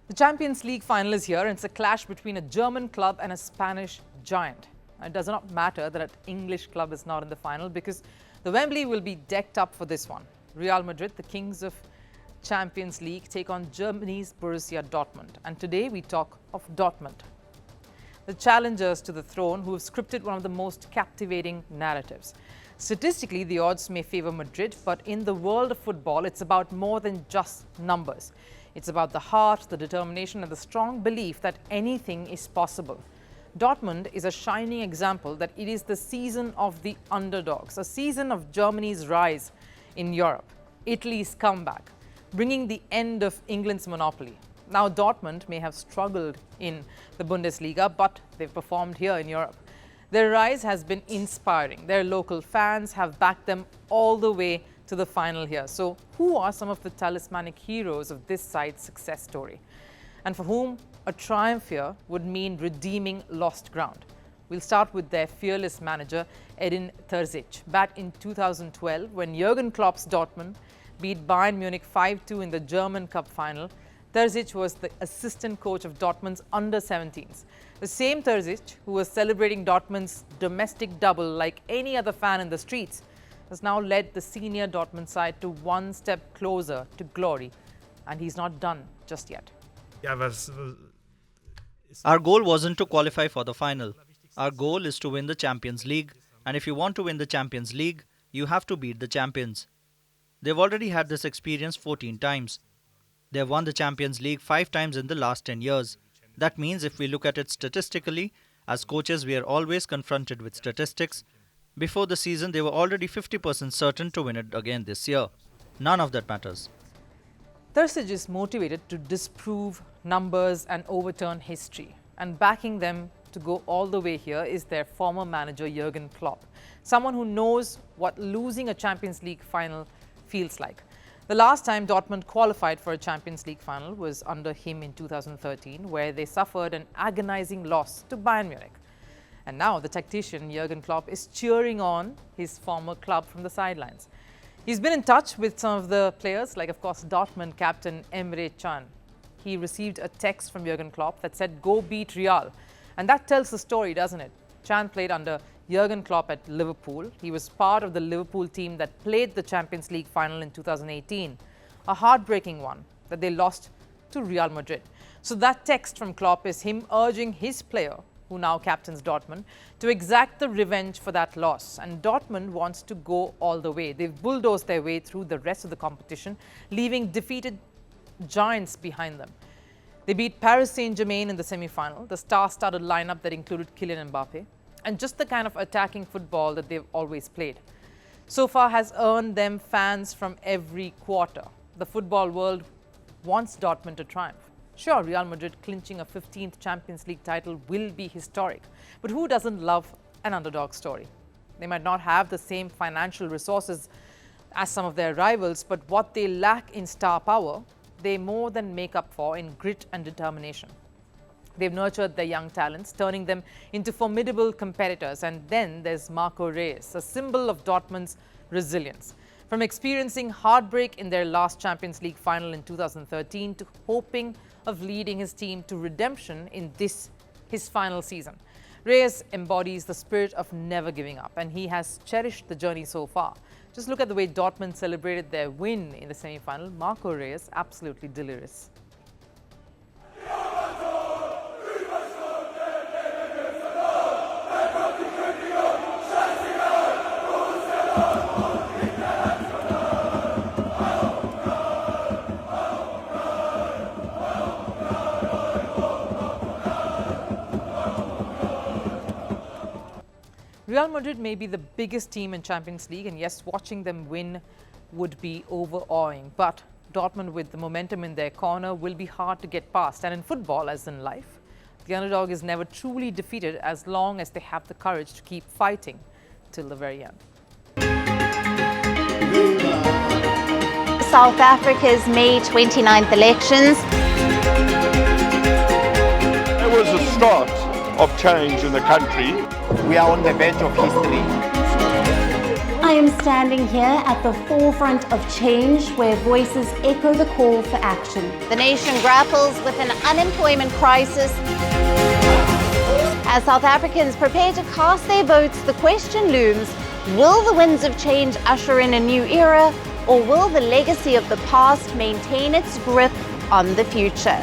The Champions League final is here, and it's a clash between a German club and a Spanish giant. It does not matter that an English club is not in the final because the Wembley will be decked up for this one. Real Madrid, the kings of Champions League, take on Germany's Borussia Dortmund. And today we talk of Dortmund, the challengers to the throne who have scripted one of the most captivating narratives. Statistically, the odds may favor Madrid, but in the world of football, it's about more than just numbers. It's about the heart, the determination, and the strong belief that anything is possible. Dortmund is a shining example that it is the season of the underdogs, a season of Germany's rise in Europe, Italy's comeback, bringing the end of England's monopoly. Now, Dortmund may have struggled in the Bundesliga, but they've performed here in Europe. Their rise has been inspiring. Their local fans have backed them all the way to the final here. So, who are some of the talismanic heroes of this side's success story, and for whom a triumph here would mean redeeming lost ground? We'll start with their fearless manager, Edin Terzic. Back in 2012, when Jurgen Klopp's Dortmund beat Bayern Munich 5-2 in the German Cup final, Terzic was the assistant coach of Dortmund's under-17s. The same Terzic, who was celebrating Dortmund's domestic double like any other fan in the streets, has now led the senior Dortmund side to one step closer to glory. And he's not done just yet. Our goal wasn't to qualify for the final. Our goal is to win the Champions League. And if you want to win the Champions League, you have to beat the champions. They've already had this experience 14 times. They've won the Champions League 5 times in the last 10 years. That means if we look at it statistically, as coaches we are always confronted with statistics. Before the season, they were already 50% certain to win it again this year. None of that matters. Terzic is motivated to disprove numbers and overturn history. And backing them to go all the way here is their former manager, Jurgen Klopp, someone who knows what losing a Champions League final feels like. The last time Dortmund qualified for a Champions League final was under him in 2013, where they suffered an agonizing loss to Bayern Munich. And now the tactician Jurgen Klopp is cheering on his former club from the sidelines. He's been in touch with some of the players, like of course Dortmund captain Emre Can. He received a text from Jurgen Klopp that said, "Go beat Real." And that tells the story, doesn't it? Can played under Jurgen Klopp at Liverpool. He was part of the Liverpool team that played the Champions League final in 2018, a heartbreaking one that they lost to Real Madrid. So that text from Klopp is him urging his player, who now captains Dortmund, to exact the revenge for that loss. And Dortmund wants to go all the way. They've bulldozed their way through the rest of the competition, leaving defeated giants behind them. They beat Paris Saint-Germain in the semi-final, the star-studded lineup that included Kylian Mbappe, and just the kind of attacking football that they've always played. So far has earned them fans from every quarter. The football world wants Dortmund to triumph. Sure, Real Madrid clinching a 15th Champions League title will be historic, but who doesn't love an underdog story? They might not have the same financial resources as some of their rivals, but what they lack in star power, they more than make up for in grit and determination. They've nurtured their young talents, turning them into formidable competitors. And then there's Marco Reus, a symbol of Dortmund's resilience. From experiencing heartbreak in their last Champions League final in 2013 to hoping of leading his team to redemption in this, his final season. Reus embodies the spirit of never giving up, and he has cherished the journey so far. Just look at the way Dortmund celebrated their win in the semi-final. Marco Reus, absolutely delirious. Real Madrid may be the biggest team in Champions League, and yes, watching them win would be overawing. But Dortmund, with the momentum in their corner, will be hard to get past. And in football, as in life, the underdog is never truly defeated as long as they have the courage to keep fighting till the very end. South Africa's May 29th elections. It was the start of change in the country. We are on the verge of history. I am standing here at the forefront of change, where voices echo the call for action. The nation grapples with an unemployment crisis. As South Africans prepare to cast their votes, the question looms: will the winds of change usher in a new era, or will the legacy of the past maintain its grip on the future?